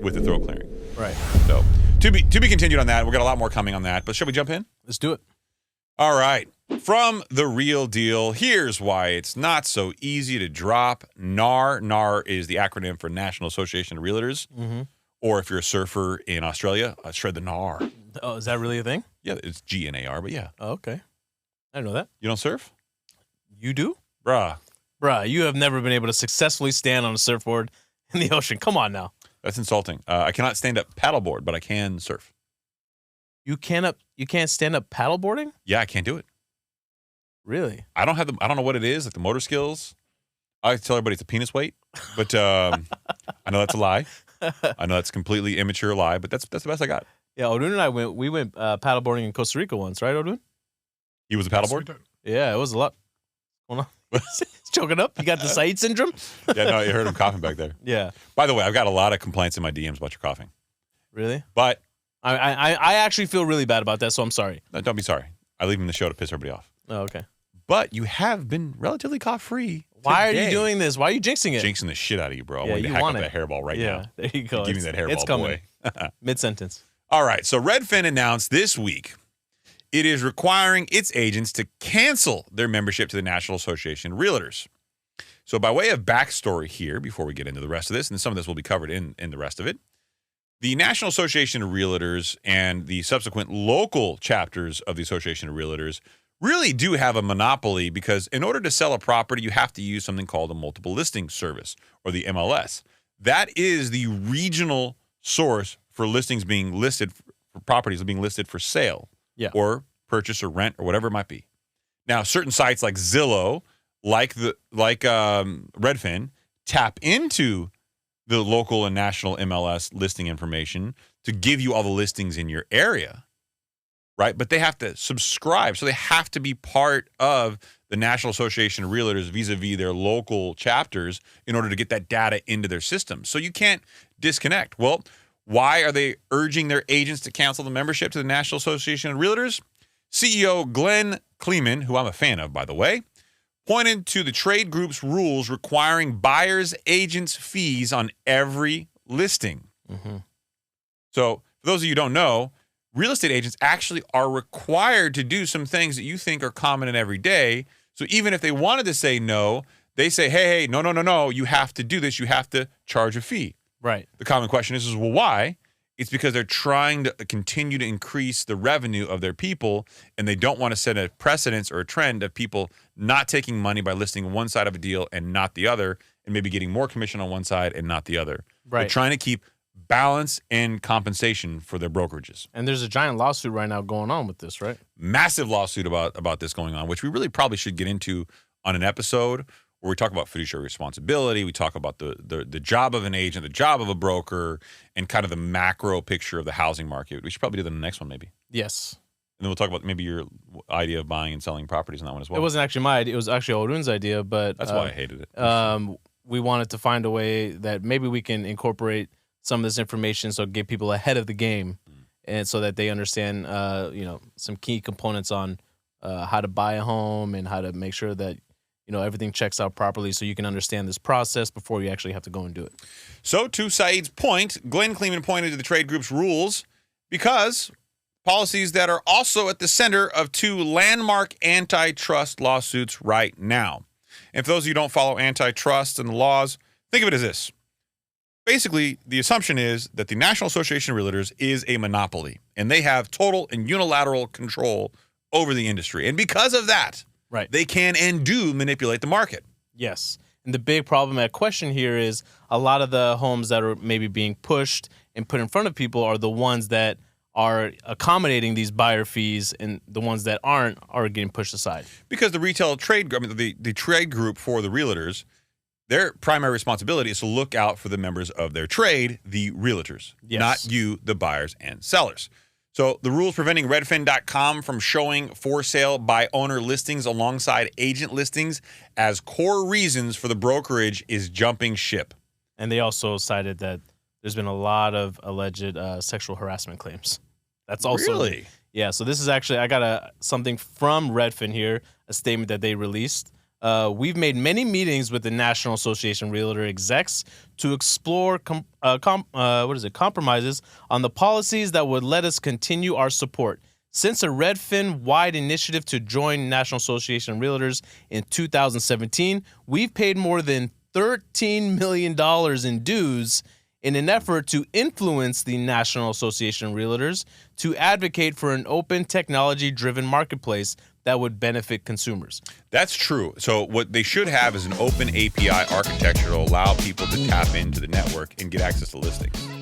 with the throat clearing. Right. So to be continued on that. We've got a lot more coming on that. But shall we jump in? Let's do it. All right. From The Real Deal, here's why it's not so easy to drop NAR. NAR is the acronym for National Association of Realtors. Mm-hmm. Or if you're a surfer in Australia, shred the NAR. Oh, is that really a thing? Yeah, it's GNAR, but yeah. Oh, okay. I didn't know that. You don't surf? You do? Bruh, you have never been able to successfully stand on a surfboard in the ocean. Come on now. that's insulting. I cannot stand up paddleboard, but I can surf. You can't stand up paddleboarding? Yeah, I can't do it. Really? I don't know what it is, like the motor skills. I like to tell everybody it's a penis weight, but I know that's a lie. I know that's a completely immature lie, but that's the best I got. Yeah, Odun and I went paddleboarding in Costa Rica once, right, Odun? He was a paddleboard? Yeah, it was a lot. Hold on. He's choking up. You got the Saied syndrome? Yeah, no, you heard him coughing back there. Yeah. By the way, I've got a lot of complaints in my DMs about your coughing. Really? But I actually feel really bad about that, so I'm sorry. no, don't be sorry. I leave him in the show to piss everybody off. Oh, okay. But you have been relatively cough-free. Why are you doing this? Why are you jinxing it? Jinxing the shit out of you, bro. I Yeah, want you to you hack want up it. that hairball right Yeah, now. there you go. Give me that hairball, it's coming. boy. Mid-sentence. All right, so Redfin announced this week it is requiring its agents to cancel their membership to the National Association of Realtors. So by way of backstory here, before we get into the rest of this, and some of this will be covered in the rest of it, the National Association of Realtors and the subsequent local chapters of the Association of Realtors really do have a monopoly because in order to sell a property, you have to use something called a multiple listing service, or the MLS. That is the regional source for listings being listed, for properties being listed for sale, or purchase or rent or whatever it might be. Now, certain sites like Zillow, like Redfin, tap into the local and national MLS listing information to give you all the listings in your area, right? But they have to subscribe, so they have to be part of the National Association of Realtors vis-a-vis their local chapters in order to get that data into their system. So you can't disconnect. Well, why are they urging their agents to cancel the membership to the National Association of Realtors? CEO Glenn Kleeman, who I'm a fan of, by the way, pointed to the trade group's rules requiring buyers' agents' fees on every listing. Mm-hmm. So, for those of you who don't know, real estate agents actually are required to do some things that you think are common and everyday. So, even if they wanted to say no, they say, hey, no, you have to do this. You have to charge a fee. Right. The common question is well, why? It's because they're trying to continue to increase the revenue of their people, and they don't want to set a precedence or a trend of people not taking money by listing one side of a deal and not the other, and maybe getting more commission on one side and not the other. Right. They're trying to keep balance and compensation for their brokerages. And there's a giant lawsuit right now going on with this, right? Massive lawsuit about this going on, which we really probably should get into on an episode where we talk about fiduciary responsibility, we talk about the job of an agent, the job of a broker, and kind of the macro picture of the housing market. We should probably do that in the next one, maybe. Yes. And then we'll talk about maybe your idea of buying and selling properties on that one as well. It wasn't actually my idea. It was actually Odun's idea, but that's why I hated it. We wanted to find a way that maybe we can incorporate some of this information so get people ahead of the game, and so that they understand, some key components on how to buy a home and how to make sure that everything checks out properly, so you can understand this process before you actually have to go and do it. So, to Saeed's point, Glenn Kleeman pointed to the trade group's rules because policies that are also at the center of two landmark antitrust lawsuits right now. And for those of you who don't follow antitrust and the laws, think of it as this. Basically, the assumption is that the National Association of Realtors is a monopoly, and they have total and unilateral control over the industry. And because of that, right, they can and do manipulate the market. Yes. And the big problem at question here is a lot of the homes that are maybe being pushed and put in front of people are the ones that are accommodating these buyer fees, and the ones that aren't are getting pushed aside. Because the retail trade, the trade group for the realtors, their primary responsibility is to look out for the members of their trade, the realtors, not you, the buyers and sellers. So the rules preventing Redfin.com from showing for sale by owner listings alongside agent listings as core reasons for the brokerage is jumping ship. And they also cited that there's been a lot of alleged sexual harassment claims. That's also really? Yeah. So this is actually, I got something from Redfin here, a statement that they released. We've made many meetings with the National Association of Realtor execs to explore compromises on the policies that would let us continue our support. Since a Redfin-wide initiative to join National Association of Realtors in 2017, we've paid more than $13 million in dues in an effort to influence the National Association of Realtors to advocate for an open, technology-driven marketplace that would benefit consumers. That's true. So what they should have is an open API architecture to allow people to tap into the network and get access to listings.